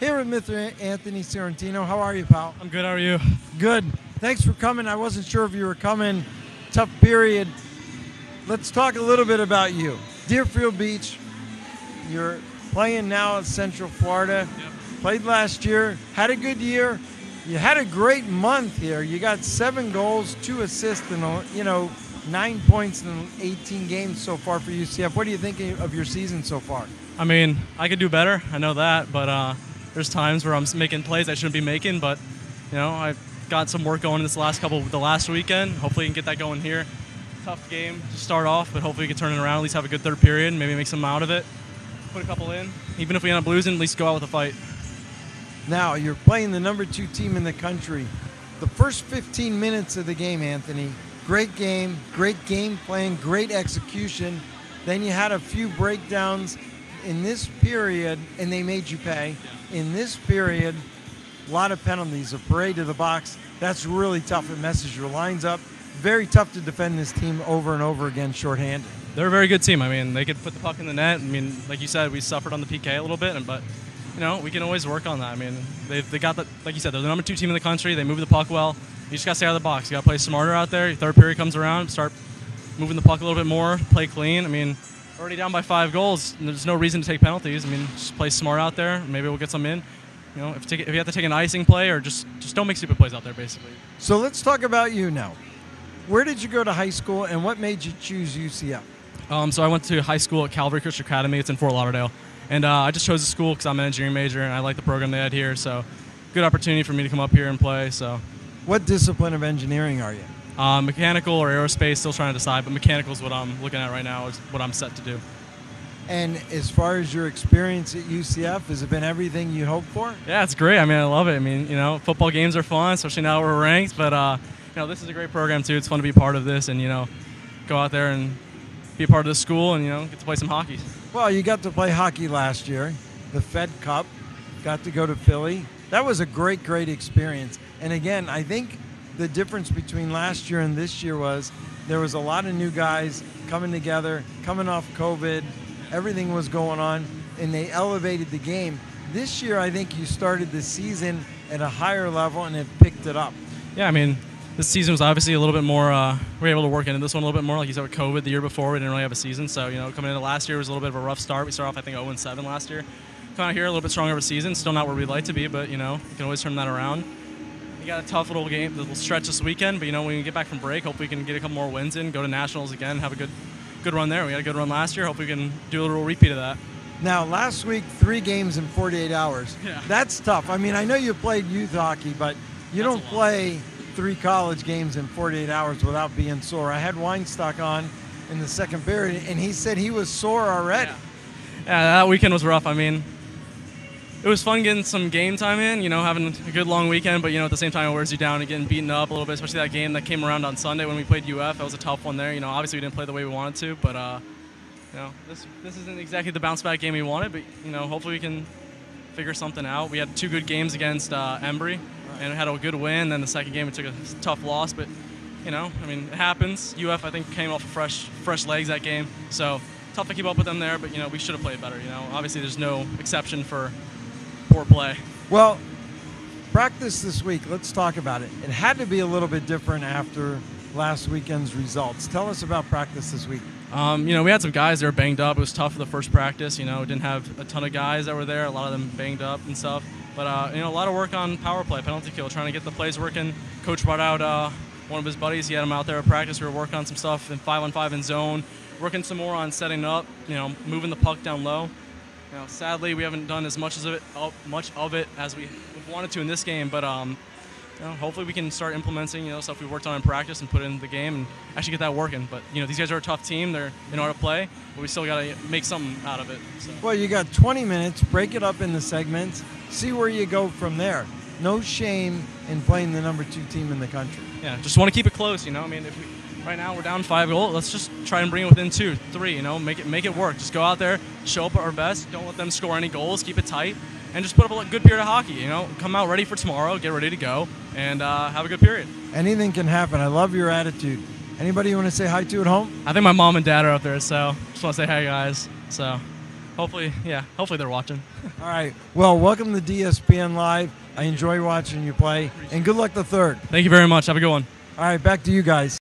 Here with Mr. Anthony Sciortino. How are you, pal? I'm good. How are you? Good. Thanks for coming. I wasn't sure if you were coming. Tough period. Let's talk a little bit about you. Deerfield Beach. You're playing now at Central Florida. Yep. Played last year. Had a good year. You had a great month here. You got 7 goals, 2 assists, and 9 points in 18 games so far for UCF. What are you thinking of your season so far? I mean, I could do better. I know that, but there's times where I'm making plays I shouldn't be making. But I got some work going the last weekend. Hopefully, we can get that going here. Tough game to start off, but hopefully we can turn it around. At least have a good third period, maybe make something out of it. Put a couple in. Even if we end up losing, at least go out with a fight. Now, you're playing the number 2 team in the country. The first 15 minutes of the game, Anthony, great game plan, great execution. Then you had a few breakdowns in this period, and they made you pay. In this period, a lot of penalties, a parade to the box. That's really tough. It messes your lines up. Very tough to defend this team over and over again shorthanded. They're a very good team. I mean, they could put the puck in the net. I mean, like you said, we suffered on the PK a little bit, but we can always work on that. I mean, they got the, like you said, they're the number 2 team in the country. They move the puck well. You just got to stay out of the box. You got to play smarter out there. Your third period comes around, start moving the puck a little bit more, play clean. I mean, already down by 5 goals. There's no reason to take penalties. I mean, just play smart out there. Maybe we'll get some in. If you have to take an icing play, or just don't make stupid plays out there, basically. So let's talk about you now. Where did you go to high school, and what made you choose UCF? So I went to high school at Calvary Christian Academy. It's in Fort Lauderdale. And I just chose the school because I'm an engineering major, and I like the program they had here. So good opportunity for me to come up here and play. So, what discipline of engineering are you? Mechanical or aerospace, still trying to decide. But mechanical is what I'm looking at right now, is what I'm set to do. And as far as your experience at UCF, has it been everything you hoped for? Yeah, it's great. I mean, I love it. I mean, football games are fun, especially now we're ranked. But, this is a great program, too. It's fun to be part of this and, go out there and be a part of the school and, get to play some hockey. Well, you got to play hockey last year, the Fed Cup, got to go to Philly. That was a great, great experience. And again, I think the difference between last year and this year was there was a lot of new guys coming together, coming off COVID. Everything was going on, and they elevated the game. This year, I think you started the season at a higher level and have picked it up. Yeah, I mean, this season was obviously a little bit more, we were able to work into this one a little bit more. Like you said, with COVID the year before, we didn't really have a season. So, coming into last year was a little bit of a rough start. We started off, I think, 0-7 last year. Kind of here, a little bit stronger of a season. Still not where we'd like to be, but, you can always turn that around. You got a tough little stretch this weekend, but, when we get back from break, hopefully we can get a couple more wins in, go to Nationals again, have a good run there. We had a good run last year. Hopefully we can do a little repeat of that. Now, last week, 3 games in 48 hours. Yeah. That's tough. I mean, I know you played youth hockey, but you don't play 3 college games in 48 hours without being sore. I had Weinstock on in the second period, and he said he was sore already. Yeah, that weekend was rough. I mean, it was fun getting some game time in, having a good long weekend, but, at the same time it wears you down and getting beaten up a little bit, especially that game that came around on Sunday when we played UF. That was a tough one there. Obviously we didn't play the way we wanted to, but, this isn't exactly the bounce-back game we wanted, but, hopefully we can figure something out. We had 2 good games against Embry, and we had a good win. Then the second game we took a tough loss, but, it happens. UF, I think, came off of fresh legs that game, so tough to keep up with them there, but, we should have played better. Obviously there's no exception for poor play. Well, practice this week, let's talk about it. It had to be a little bit different after last weekend's results. Tell us about practice this week. We had some guys that were banged up. It was tough for the first practice. Didn't have a ton of guys that were there, a lot of them banged up and stuff. But, a lot of work on power play, penalty kill, trying to get the plays working. Coach brought out one of his buddies. He had him out there at practice. We were working on some stuff in 5-on-5 in zone, working some more on setting up, moving the puck down low. Sadly, we haven't done as much of it as we wanted to in this game, but hopefully we can start implementing stuff we worked on in practice and put it in the game and actually get that working. But these guys are a tough team; they know how to play, but we still got to make something out of it. So. Well, you got 20 minutes. Break it up into segments. See where you go from there. No shame in playing the number 2 team in the country. Yeah, just want to keep it close. Right now we're down 5 goals. Let's just try and bring it within 2, 3. Make it work. Just go out there, show up at our best. Don't let them score any goals. Keep it tight, and just put up a good period of hockey. Come out ready for tomorrow. Get ready to go, and have a good period. Anything can happen. I love your attitude. Anybody you want to say hi to at home? I think my mom and dad are up there, so just want to say hi, guys. So Hopefully they're watching. All right. Well, welcome to DSPN Live. I enjoy watching you play, and good luck the third. Thank you very much. Have a good one. All right, back to you guys.